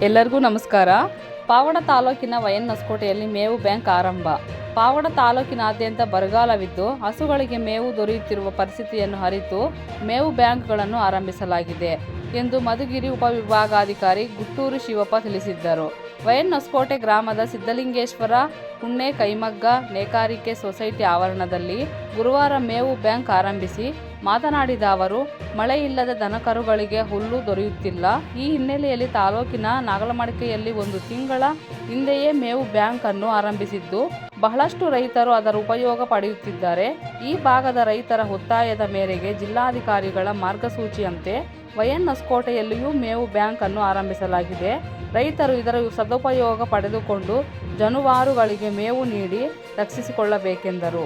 ಎಲ್ಲರಿಗೂ ನಮಸ್ಕಾರ. ಪಾವಡ ತಾಲೂಕಿನ ವೈಎನ್ ಹೊಸಕೋಟೆಯಲ್ಲಿ ಮೇವು ಬ್ಯಾಂಕ್ ಆರಂಭ. ಪಾವಡ ತಾಲೂಕಿನಾದ್ಯಂತ ಬರಗಾಲವಿದ್ದು ಹಸುಗಳಿಗೆ ಮೇವು ದೊರೆಯುತ್ತಿರುವ ಪರಿಸ್ಥಿತಿಯನ್ನು ಅರಿತು ಮೇವು ಬ್ಯಾಂಕ್ಗಳನ್ನು ಆರಂಭಿಸಲಾಗಿದೆ ಎಂದು ಮಧುಗಿರಿ ಉಪವಿಭಾಗಾಧಿಕಾರಿ ಗುಟ್ಟೂರು ಶಿವಪ್ಪ ತಿಳಿಸಿದ್ದರು. ವೈಎನ್ ಹೊಸಕೋಟೆ ಗ್ರಾಮದ ಸಿದ್ದಲಿಂಗೇಶ್ವರ ಹುಣ್ಣೆ ಕೈಮಗ್ಗ ನೇಕಾರಿಕೆ ಸೊಸೈಟಿ ಆವರಣದಲ್ಲಿ ಗುರುವಾರ ಮೇವು ಬ್ಯಾಂಕ್ ಆರಂಭಿಸಿ ಮಾತನಾಡಿದ ಅವರು, ಮಳೆ ಇಲ್ಲದ ದನಕರುಗಳಿಗೆ ಹುಲ್ಲು ದೊರೆಯುತ್ತಿಲ್ಲ. ಈ ಹಿನ್ನೆಲೆಯಲ್ಲಿ ತಾಲೂಕಿನ ನಾಗಲಮಡಿಕೆಯಲ್ಲಿ 1 ತಿಂಗಳ ಹಿಂದೆಯೇ ಮೇವು ಬ್ಯಾಂಕ್ ಅನ್ನು ಆರಂಭಿಸಿದ್ದು ಬಹಳಷ್ಟು ರೈತರು ಅದರ ಉಪಯೋಗ ಪಡೆಯುತ್ತಿದ್ದಾರೆ. ಈ ಭಾಗದ ರೈತರ ಒತ್ತಾಯದ ಮೇರೆಗೆ ಜಿಲ್ಲಾಧಿಕಾರಿಗಳ ಮಾರ್ಗಸೂಚಿಯಂತೆ ವೈಎನ್ ಹೊಸಕೋಟೆಯಲ್ಲಿಯೂ ಮೇವು ಬ್ಯಾಂಕ್ ಅನ್ನು ಆರಂಭಿಸಲಾಗಿದೆ. ರೈತರು ಇದರ ಸದುಪಯೋಗ ಪಡೆದುಕೊಂಡು ಜಾನುವಾರುಗಳಿಗೆ ಮೇವು ನೀಡಿ ರಕ್ಷಿಸಿಕೊಳ್ಳಬೇಕೆಂದರು.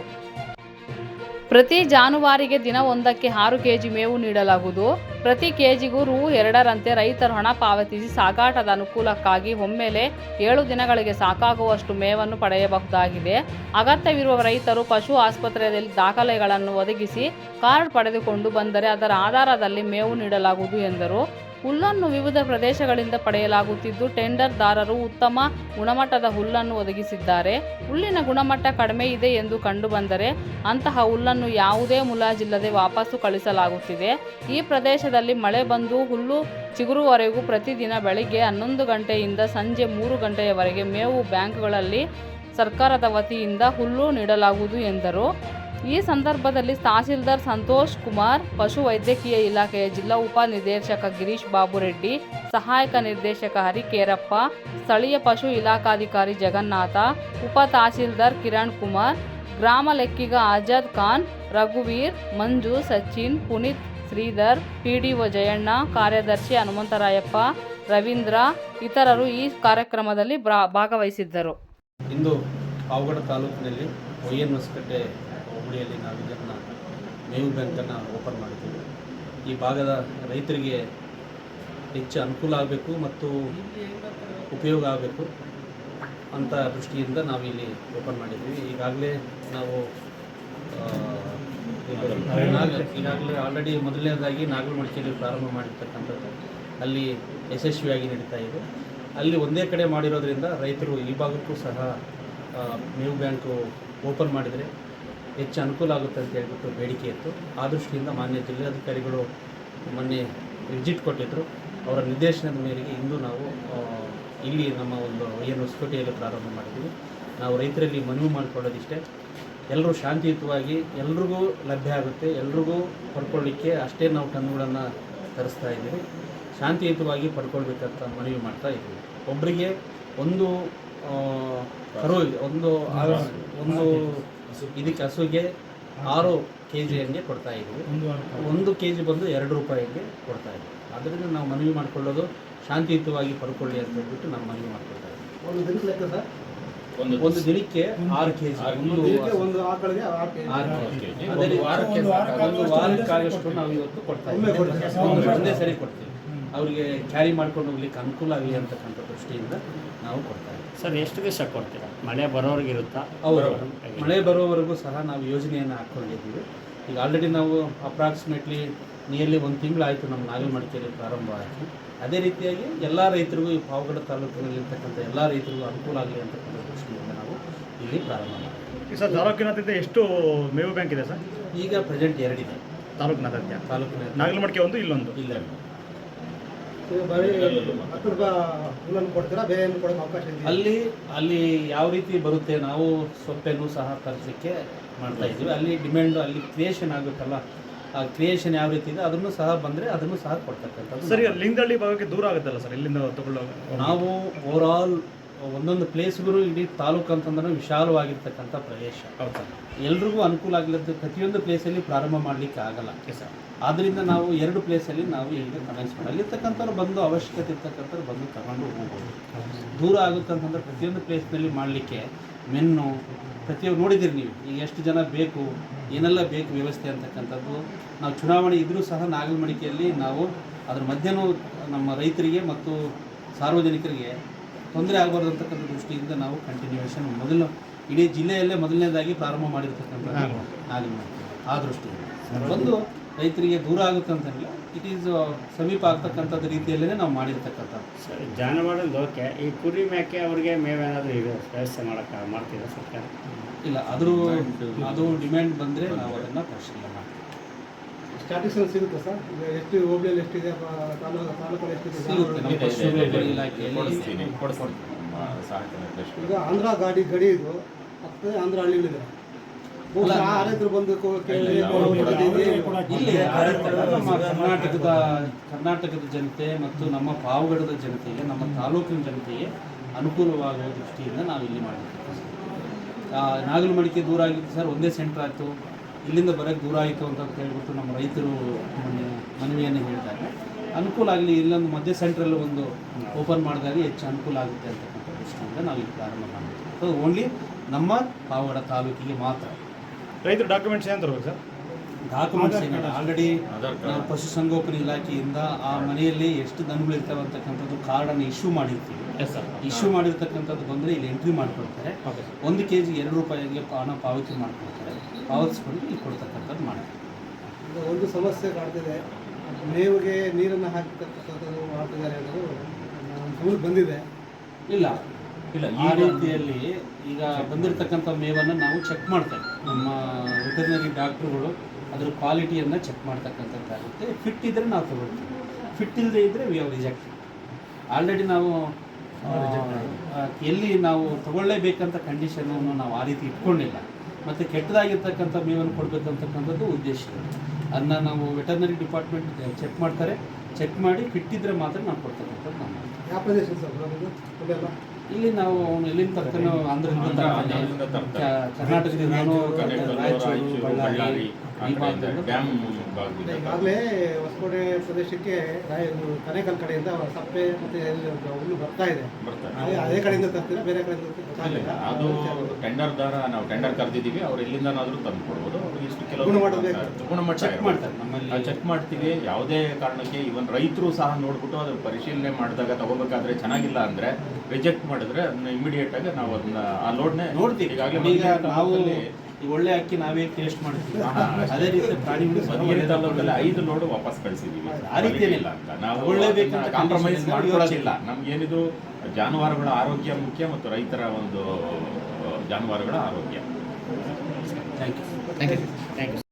ಪ್ರತಿ ಜಾನುವಾರಿಗೆ ದಿನ 1ಕ್ಕೆ 6 ಕೆಜಿ ಮೇವು ನೀಡಲಾಗುವುದು. ಪ್ರತಿ ಕೆಜಿಗೂ ರೂ. 2ರಂತೆ ರೈತರು ಹಣ ಪಾವತಿಸಿ ಸಾಗಾಟದ ಅನುಕೂಲಕ್ಕಾಗಿ ಒಮ್ಮೆಲೆ 7 ದಿನಗಳಿಗೆ ಸಾಕಾಗುವಷ್ಟು ಮೇವನ್ನು ಪಡೆಯಬಹುದಾಗಿದೆ. ಅಗತ್ಯವಿರುವ ರೈತರು ಪಶು ಆಸ್ಪತ್ರೆಯಲ್ಲಿ ದಾಖಲೆಗಳನ್ನು ಒದಗಿಸಿ ಕಾರ್ಡ್ ಪಡೆದುಕೊಂಡು ಬಂದರೆ ಅದರ ಆಧಾರದಲ್ಲಿ ಮೇವು ನೀಡಲಾಗುವುದು ಎಂದರು. ಹುಲ್ಲನ್ನು ವಿವಿಧ ಪ್ರದೇಶಗಳಿಂದ ಪಡೆಯಲಾಗುತ್ತಿದ್ದು ಟೆಂಡರ್ದಾರರು ಉತ್ತಮ ಗುಣಮಟ್ಟದ ಹುಲ್ಲನ್ನು ಒದಗಿಸಿದ್ದಾರೆ. ಹುಲ್ಲಿನ ಗುಣಮಟ್ಟ ಕಡಿಮೆ ಇದೆ ಎಂದು ಕಂಡುಬಂದರೆ ಅಂತಹ ಹುಲ್ಲನ್ನು ಯಾವುದೇ ಮುಲಾಜಿಲ್ಲದೆ ವಾಪಸ್ಸು ಕಳಿಸಲಾಗುತ್ತಿದೆ. ಈ ಪ್ರದೇಶದಲ್ಲಿ ಮಳೆ ಬಂದು ಹುಲ್ಲು ಚಿಗುರುವವರೆಗೂ ಪ್ರತಿದಿನ ಬೆಳಿಗ್ಗೆ 11 ಗಂಟೆಯಿಂದ ಸಂಜೆ 3 ಗಂಟೆಯವರೆಗೆ ಮೇವು ಬ್ಯಾಂಕ್ಗಳಲ್ಲಿ ಸರ್ಕಾರದ ವತಿಯಿಂದ ಹುಲ್ಲು ನೀಡಲಾಗುವುದು ಎಂದರು. ಈ ಸಂದರ್ಭದಲ್ಲಿ ತಹಸೀಲ್ದಾರ್ ಸಂತೋಷ್ ಕುಮಾರ್, ಪಶು ವೈದ್ಯಕೀಯ ಇಲಾಖೆಯ ಜಿಲ್ಲಾ ಉಪ ನಿರ್ದೇಶಕ ಗಿರೀಶ್ ಬಾಬು ರೆಡ್ಡಿ, ಸಹಾಯಕ ನಿರ್ದೇಶಕ ಹರಿಕೇರಪ್ಪ, ಸ್ಥಳೀಯ ಪಶು ಇಲಾಖಾಧಿಕಾರಿ ಜಗನ್ನಾಥ, ಉಪ ತಹಸೀಲ್ದಾರ್ ಕಿರಣ್ ಕುಮಾರ್, ಗ್ರಾಮ ಲೆಕ್ಕಿಗ ಆಜಾದ್ ಖಾನ್, ರಘುವೀರ್, ಮಂಜು, ಸಚಿನ್, ಪುನೀತ್, ಶ್ರೀಧರ್, ಪಿಡಿಒ ಜಯಣ್ಣ, ಕಾರ್ಯದರ್ಶಿ ಹನುಮಂತರಾಯಪ್ಪ, ರವೀಂದ್ರ ಇತರರು ಈ ಕಾರ್ಯಕ್ರಮದಲ್ಲಿ ಭಾಗವಹಿಸಿದ್ದರು. ಇಂದು ಪಾವಗಡ ತಾಲೂಕಿನಲ್ಲಿ ವೈಎನ್ ಹೊಸಕೋಟೆ ಹೋಬಳಿಯಲ್ಲಿ ನಾವು ಇದನ್ನು ಮೇವು ಬ್ಯಾಂಕನ್ನು ಓಪನ್ ಮಾಡಿದ್ದೀವಿ. ಈ ಭಾಗದ ರೈತರಿಗೆ ಹೆಚ್ಚು ಅನುಕೂಲ ಆಗಬೇಕು ಮತ್ತು ಉಪಯೋಗ ಆಗಬೇಕು ಅಂತ ದೃಷ್ಟಿಯಿಂದ ನಾವಿಲ್ಲಿ ಓಪನ್ ಮಾಡಿದ್ದೀವಿ. ಈಗಾಗಲೇ ನಾವು ಆಲ್ರೆಡಿ ಮೊದಲನೇದಾಗಿ ನಾಗಲಮಡಿಕೆಯಲ್ಲಿ ಪ್ರಾರಂಭ ಮಾಡಿರ್ತಕ್ಕಂಥದ್ದು ಅಲ್ಲಿ ಯಶಸ್ವಿಯಾಗಿ ನಡೀತಾ ಇದೆ. ಅಲ್ಲಿ ಒಂದೇ ಕಡೆ ಮಾಡಿರೋದ್ರಿಂದ ರೈತರು ಈ ಭಾಗಕ್ಕೂ ಸಹ ಮೇವು ಬ್ಯಾಂಕು ಓಪನ್ ಮಾಡಿದರೆ ಹೆಚ್ಚು ಅನುಕೂಲ ಆಗುತ್ತೆ ಅಂತ ಹೇಳ್ಬಿಟ್ಟು ಬೇಡಿಕೆ ಇತ್ತು. ಆ ದೃಷ್ಟಿಯಿಂದ ಮಾನ್ಯ ಜಿಲ್ಲಾಧಿಕಾರಿಗಳು ಮೊನ್ನೆ ವಿಸಿಟ್ ಕೊಟ್ಟಿದ್ದರು. ಅವರ ನಿರ್ದೇಶನದ ಮೇರೆಗೆ ಇಂದು ನಾವು ಇಲ್ಲಿ ನಮ್ಮ ಒಂದು ವೈಎನ್ ಹೊಸಕೋಟೆಯಲ್ಲಿ ಪ್ರಾರಂಭ ಮಾಡಿದ್ದೀವಿ. ನಾವು ರೈತರಲ್ಲಿ ಮನವಿ ಮಾಡಿಕೊಳ್ಳೋದಿಷ್ಟೇ, ಎಲ್ಲರೂ ಶಾಂತಿಯುತವಾಗಿ ಎಲ್ರಿಗೂ ಲಭ್ಯ ಆಗುತ್ತೆ, ಎಲ್ರಿಗೂ ಪಡ್ಕೊಳ್ಳಿಕ್ಕೆ ಅಷ್ಟೇ ನಾವು ಟನ್ಗಳನ್ನು ತರಿಸ್ತಾ ಇದ್ದೀವಿ. ಶಾಂತಿಯುತವಾಗಿ ಪಡ್ಕೊಳ್ಬೇಕಂತ ಮನವಿ ಮಾಡ್ತಾ ಇದ್ದೀವಿ. ಒಬ್ಬರಿಗೆ ಒಂದು ಕರು ಒಂದು ಇದಕ್ಕೆ ಹಸುಗೆ 6 ಕೆಜಿ ಹಂಗೆ ಕೊಡ್ತಾ ಇದ್ದೀವಿ. 1 ಕೆಜಿ ಬಂದು ₹2 ಕೊಡ್ತಾ ಇದ್ದೀವಿ. ಅದರಿಂದ ನಾವು ಮನವಿ ಮಾಡಿಕೊಳ್ಳೋದು ಶಾಂತಿಯುತವಾಗಿ ಪಡ್ಕೊಳ್ಳಿ ಅಂತ ಹೇಳ್ಬಿಟ್ಟು ನಾವು ಮನವಿ ಮಾಡ್ಕೊಳ್ತಾ ಇದ್ದೀವಿ. ಒಂದು ದಿನಕ್ಕೆ 6 ಕೆಜಿ, ಅದೇ ವಾರಕ್ಕಾಗಷ್ಟು ನಾವು ಇವತ್ತು ಕೊಡ್ತಾ ಇದ್ದೀವಿ. ಒಂದೇ ಸರಿ ಕೊಡ್ತೀವಿ. ಅವರಿಗೆ ಕ್ಯಾರಿ ಮಾಡ್ಕೊಂಡು ಹೋಗ್ಲಿಕ್ಕೆ ಅನುಕೂಲ ಆಗಲಿ ಅಂತಕ್ಕಂಥ ದೃಷ್ಟಿಯಿಂದ ನಾವು ಕೊಡ್ತಾ ಇದ್ದೀವಿ. ಸರ್, ಎಷ್ಟು ದಿವಸ ಕೊಡ್ತೀರಾ? ಮಳೆ ಬರೋವರೆಗೆ ಇರುತ್ತಾ? ಹೌದು, ಮಳೆ ಬರೋವರೆಗೂ ಸಹ ನಾವು ಯೋಜನೆಯನ್ನು ಹಾಕ್ಕೊಂಡಿದ್ದೀವಿ. ಈಗ ಆಲ್ರೆಡಿ ನಾವು ಅಪ್ರಾಕ್ಸಿಮೇಟ್ಲಿ ನಿಯರ್ಲಿ 1 ತಿಂಗಳಾಯಿತು ನಮ್ಮ ನಾಗಲಮಡಿಕೆಯಲ್ಲಿ ಪ್ರಾರಂಭ ಆಯಿತು. ಅದೇ ರೀತಿಯಾಗಿ ಎಲ್ಲ ರೈತರಿಗೂ ಈ ಪಾವಗಡ ತಾಲೂಕಿನಲ್ಲಿರ್ತಕ್ಕಂಥ ಎಲ್ಲ ರೈತರಿಗೂ ಅನುಕೂಲ ಆಗಲಿ ಅಂತಕ್ಕಂಥ ದೃಷ್ಟಿಯಿಂದ ನಾವು ಇಲ್ಲಿ ಪ್ರಾರಂಭ ಮಾಡಿದ್ದೀವಿ. ಸರ್, ತಾಲೂಕಿನಾದ್ಯಂತ ಎಷ್ಟು ಮೇವು ಬ್ಯಾಂಕ್ ಇದೆ ಸರ್? ಈಗ ಪ್ರೆಸೆಂಟ್ 2 ಇದೆ ತಾಲೂಕಿನಾದ್ಯಂತ. ನಾಗಲಮಡಿಕೆ ಒಂದು ಇಲ್ಲೊಂದು ಇಲ್ಲ. ಅಲ್ಲಿ ಯಾವ ರೀತಿ ಬರುತ್ತೆ, ನಾವು ಸೊಪ್ಪನ್ನು ಸಹ ತರಿಸಲಿಕ್ಕೆ ಮಾಡ್ತಾ ಇದ್ದೀವಿ. ಅಲ್ಲಿ ಡಿಮ್ಯಾಂಡು, ಅಲ್ಲಿ ಕ್ರಿಯೇಷನ್ ಆಗಬೇಕಲ್ಲ, ಆ ಕ್ರಿಯೇಷನ್ ಯಾವ ರೀತಿ ಇದೆ ಅದನ್ನು ಸಹ ಬಂದರೆ ಅದನ್ನು ಸಹ ಕೊಡ್ತಕ್ಕಂಥದ್ದು. ಸರ್, ಲಿಂಗದಳ್ಳಿ ಭಾಗಕ್ಕೆ ದೂರ ಆಗುತ್ತಲ್ಲ ಸರ್ ಇಲ್ಲಿಂದ ತಗೊಳ್ಳೋ? ನಾವು ಓವರಾಲ್ ಒಂದೊಂದು ಪ್ಲೇಸ್ಗೂ ಇಡೀ ತಾಲೂಕು ಅಂತಂದ್ರೆ ವಿಶಾಲವಾಗಿರ್ತಕ್ಕಂಥ ಪ್ರದೇಶ. ಹೌದು, ಎಲ್ರಿಗೂ ಅನುಕೂಲ ಆಗಲಿದ್ದು ಪ್ರತಿಯೊಂದು ಪ್ಲೇಸಲ್ಲಿ ಪ್ರಾರಂಭ ಮಾಡಲಿಕ್ಕೆ ಆಗಲ್ಲ ಸರ್. ಆದ್ದರಿಂದ ನಾವು 2 ಪ್ಲೇಸಲ್ಲಿ ನಾವು ಈಗ ಕಮೆನ್ಸ್ ಮಾಡಿ ಅಲ್ಲಿರ್ತಕ್ಕಂಥವ್ರು ಬಂದು ಅವಶ್ಯಕತೆ ಇರ್ತಕ್ಕಂಥವ್ರು ಬಂದು ತಗೊಂಡು ಹೋಗ್ಬೋದು. ದೂರ ಆಗುತ್ತೆ ಅಂತಂದರೆ ಪ್ರತಿಯೊಂದು ಪ್ಲೇಸ್ನಲ್ಲಿ ಮಾಡಲಿಕ್ಕೆ ಮೆನ್ನು ಪ್ರತಿಯೊಂದು ನೋಡಿದ್ದೀರಿ ನೀವು, ಈಗ ಎಷ್ಟು ಜನ ಬೇಕು, ಏನೆಲ್ಲ ಬೇಕು ವ್ಯವಸ್ಥೆ ಅಂತಕ್ಕಂಥದ್ದು. ನಾವು ಚುನಾವಣೆ ಇದ್ದರೂ ಸಹ ನಾಗಲಮಡಿಕೆಯಲ್ಲಿ ನಾವು ಅದ್ರ ಮಧ್ಯನೂ ನಮ್ಮ ರೈತರಿಗೆ ಮತ್ತು ಸಾರ್ವಜನಿಕರಿಗೆ ತೊಂದರೆ ಆಗಬಾರ್ದು ಅಂತಕ್ಕಂಥ ದೃಷ್ಟಿಯಿಂದ ನಾವು ಕಂಟಿನ್ಯೂಯೇಷನ್ ಇಡೀ ಜಿಲ್ಲೆಯಲ್ಲೇ ಮೊದಲನೇದಾಗಿ ಪ್ರಾರಂಭ ಮಾಡಿರ್ತಕ್ಕಂಥದ್ದು ನಾಗಲಮಡಿಕೆ. ಆ ದೃಷ್ಟಿಯಿಂದ ಬಂದು ರೈತರಿಗೆ ದೂರ ಆಗುತ್ತೆ ಅಂತಲ್ಲ, ಇಟ್ ಈಸ್ ಸಮೀಪ ಆಗ್ತಕ್ಕಂಥದ್ದು ರೀತಿಯಲ್ಲೇ ನಾವು ಮಾಡಿರ್ತಕ್ಕಂಥದ್ದು. ಸರಿ, ಜಾನುವಾರದ್ದು ಓಕೆ. ಈ ಕುರಿ ಮೇಕೆ ಅವ್ರಿಗೆ ಮೇವೇನಾದರೂ ಇದೆ ವ್ಯವಸ್ಥೆ ಮಾಡ್ತೀರಾ ಸರ್ಕಾರ? ಇಲ್ಲ, ಅದು ಡಿಮ್ಯಾಂಡ್ ಬಂದರೆ ನಾವು ಅದನ್ನು ಪರಿಶೀಲನೆ ಮಾಡ್ತೀವಿ. ಸ್ಟ್ಯಾಟಿಸ್ಟಿಕ್ಸ್ ಸಿಗುತ್ತೆ ಸರ್, ಈಗ ಎಷ್ಟು ಹೋಬಳಿಯಲ್ಲಿ ಎಷ್ಟಿದೆ, ತಾಲೂಕಲ್ಲಿ ಎಷ್ಟಿದೆ? ಸಿಗುತ್ತೆ, ನಮ್ಮ ಪಶುವೈದ್ಯರ ಇಲಾಖೆಯಲ್ಲಿ ಈಗ ಆಂಧ್ರ ಗಡಿ ಇದು ಮತ್ತೆ ಆಂಧ್ರ ಹಳ್ಳಿಗಳಿದೆ. ಬಹುಶಃ ಆ ರೈತರು ಬಂದು ಕೇಳಿ ಇಲ್ಲಿ ನಮ್ಮ ಕರ್ನಾಟಕದ ಜನತೆ ಮತ್ತು ನಮ್ಮ ಪಾವಗಡದ ಜನತೆಗೆ, ನಮ್ಮ ತಾಲೂಕಿನ ಜನತೆಗೆ ಅನುಕೂಲವಾಗುವ ದೃಷ್ಟಿಯಿಂದ ನಾವು ಇಲ್ಲಿ ಮಾಡಿದ್ದೀವಿ. ನಾಗಲಮಡಿಕೆ ದೂರ ಆಗಿತ್ತು ಸರ್, ಒಂದೇ ಸೆಂಟ್ರ್ ಆಯಿತು, ಇಲ್ಲಿಂದ ಬರೋಕ್ಕೆ ದೂರ ಆಯಿತು ಅಂತ ಹೇಳ್ಬಿಟ್ಟು ನಮ್ಮ ರೈತರು ಮನವಿಯನ್ನು ಹೇಳಿದಾಗ ಅನುಕೂಲ ಆಗಲಿ, ಇಲ್ಲೊಂದು ಮಧ್ಯ ಸೆಂಟ್ರಲ್ಲಿ ಒಂದು ಓಪನ್ ಮಾಡಿದಾಗ ಹೆಚ್ಚು ಅನುಕೂಲ ಆಗುತ್ತೆ ಅಂತಕ್ಕಂಥ ದೃಷ್ಟಿಯಿಂದ ನಾವು ಇಲ್ಲಿ ಪ್ರಾರಂಭ ಮಾಡಿದ್ದೀವಿ. ಸೊ ಓನ್ಲಿ ನಮ್ಮ ಪಾವಗಡ ತಾಲೂಕಿಗೆ ಮಾತ್ರ. ರೈತರ ಡಾಕ್ಯುಮೆಂಟ್ಸ್ ಏನು ತರಬೇಕು ಸರ್? ಡಾಕ್ಯುಮೆಂಟ್ಸ್ ಏನಿಲ್ಲ, ಆಲ್ರೆಡಿ ನಾವು ಪಶುಸಂಗೋಪನಾ ಇಲಾಖೆಯಿಂದ ಆ ಮನೆಯಲ್ಲಿ ಎಷ್ಟು ದನಗಳಿರ್ತವೆ ಅಂತಕ್ಕಂಥದ್ದು ಕಾರ್ಡನ್ನು ಇಶ್ಯೂ ಮಾಡಿರ್ತೀವಿ. ಇಶ್ಯೂ ಮಾಡಿರ್ತಕ್ಕಂಥದ್ದು ಬಂದರೆ ಇಲ್ಲಿ ಎಂಟ್ರಿ ಮಾಡಿಕೊಡ್ತಾರೆ. 1 kg 2 ರೂಪಾಯಿಗೆ ಹಣ ಪಾವತಿ ಮಾಡಿಕೊಡ್ತಾರೆ. ಪಾವತಿಸ್ಕೊಂಡು ಇಲ್ಲಿ ಕೊಡ್ತಕ್ಕಂಥದ್ದು ಮಾಡ್ತೀವಿ. ಒಂದು ಸಮಸ್ಯೆ ಕಾಡ್ತಿದೆ, ಮೇವಿಗೆ ನೀರನ್ನು ಹಾಕತಕ್ಕಂಥದ್ದು ಮಾಡ್ತಿದ್ದಾರೆ ಅನ್ನೋದು ನಮ್ಮ ಗಮನಕ್ಕೆ ಬಂದಿದೆ. ಇಲ್ಲ, ಆ ರೀತಿಯಲ್ಲಿ ಈಗ ಬಂದಿರತಕ್ಕಂಥ ಮೇವನ್ನು ನಾವು ಚೆಕ್ ಮಾಡ್ತೇವೆ. ನಮ್ಮ ವೆಟರ್ನರಿ ಡಾಕ್ಟ್ರುಗಳು ಅದರ ಕ್ವಾಲಿಟಿಯನ್ನು ಚೆಕ್ ಮಾಡ್ತಕ್ಕಂಥದ್ದಾಗುತ್ತೆ. ಫಿಟ್ ಇದ್ದರೆ ನಾವು ತಗೊಳ್ತೀವಿ, ಫಿಟ್ ಇಲ್ಲದೆ ಇದ್ದರೆ ವಿ ಹ್ಯಾವ್ ರಿಜೆಕ್ಟ್. ಆಲ್ರೆಡಿ ನಾವು ಎಲ್ಲಿ ನಾವು ತಗೊಳ್ಳೇಬೇಕಂತ ಕಂಡೀಷನನ್ನು ನಾವು ಆ ರೀತಿ ಇಟ್ಕೊಂಡಿಲ್ಲ. ಮತ್ತು ಕೆಟ್ಟದಾಗಿರ್ತಕ್ಕಂಥ ಮೇವನ್ನು ಕೊಡಬೇಕಂತಕ್ಕಂಥದ್ದು ಉದ್ದೇಶ. ಅದನ್ನ ನಾವು ವೆಟರ್ನರಿ ಡಿಪಾರ್ಟ್ಮೆಂಟ್ ಚೆಕ್ ಮಾಡ್ತಾರೆ, ಚೆಕ್ ಮಾಡಿ ಫಿಟ್ ಇದ್ದರೆ ಮಾತ್ರ ನಾವು ಕೊಡ್ತಕ್ಕಂಥದ್ದು ನಾವು ಮಾಡ್ತೀವಿ. ಯಾವ ಪ್ರದೇಶ ಸರ್ ಬರೋದು? ಇಲ್ಲಿ ನಾವು ಎಲ್ಲಿಂದ ತರ್ತಾನೋ ಆಂಧ್ರದಿಂದ ಕರ್ನಾಟಕದಿಂದನೂ ರಾಯಚೂರು, ಬಳ್ಳಾರಿ ಈ ಭಾಗದಿಂದ ಈಗಾಗಲೇ ಹೊಸಕೋಟೆ ಪ್ರದೇಶಕ್ಕೆ ಕನೇಕಲ್ ಕಡೆಯಿಂದ ಸಪ್ಪೆ ಮತ್ತು ಹುಲ್ಲು ಬರ್ತಾ ಇದೆ. ಅದೇ ಕಡೆಯಿಂದ ತರ್ತೀರಾ, ಬೇರೆ ಕಡೆಯಿಂದ? ಅದು ಟೆಂಡರ್ ದಾರ, ನಾವು ಟೆಂಡರ್ ಕರೆದಿದ್ದೀವಿ, ಅವ್ರು ಎಲ್ಲಿಂದನಾದರೂ ತಂದು ಕೊಡ್ಬೋದು. ಅವ್ರಿಗೆ ಇಷ್ಟು ಗುಣಮಟ್ಟ ಚೆಕ್ ಮಾಡ್ತಾರೆ. ನಮ್ಮಲ್ಲಿ ಚೆಕ್ ಮಾಡ್ತೀವಿ. ಯಾವುದೇ ಕಾರಣಕ್ಕೆ ಇವನ್ ರೈತರು ಸಹ ನೋಡ್ಬಿಟ್ಟು ಅದ್ರ ಪರಿಶೀಲನೆ ಮಾಡಿದಾಗ ತಗೋಬೇಕಾದ್ರೆ ಚೆನ್ನಾಗಿಲ್ಲ ಅಂದರೆ ರಿಜೆಕ್ಟ್ ಮಾಡಿದ್ರೆ ಅದನ್ನ ಇಮಿಡಿಯೇಟ್ ಆಗಿ ನಾವು ಅದನ್ನ ಆ ಲೋಡ್ನೇ ನೋಡ್ತೀವಿ. ಈಗ ನಾವು ಈ ಒಳ್ಳೆ ಅಕ್ಕಿ ನಾವೇ ಟೇಸ್ಟ್ ಮಾಡ್ತೀವಿ, ಅದೇ ರೀತಿ ಪ್ರಾಣಿಗಳು 5 ಲೋಡ್ ವಾಪಸ್ ಕಳಿಸಿದ್ದೀವಿ. ಆ ರೀತಿ ಏನಿಲ್ಲ ಅಂತ ನಾವು ಒಳ್ಳೆಬೇಕಂತ ಕಾಂಪ್ರಮೈಸ್ ಮಾಡ್ಕೊಳ್ಳೋದಿಲ್ಲ. ನಮ್ಗೇನಿದು ಜಾನುವಾರುಗಳ ಆರೋಗ್ಯ ಮುಖ್ಯ ಮತ್ತು ರೈತರ ಒಂದು ಜಾನುವಾರುಗಳ ಆರೋಗ್ಯ. Thank you.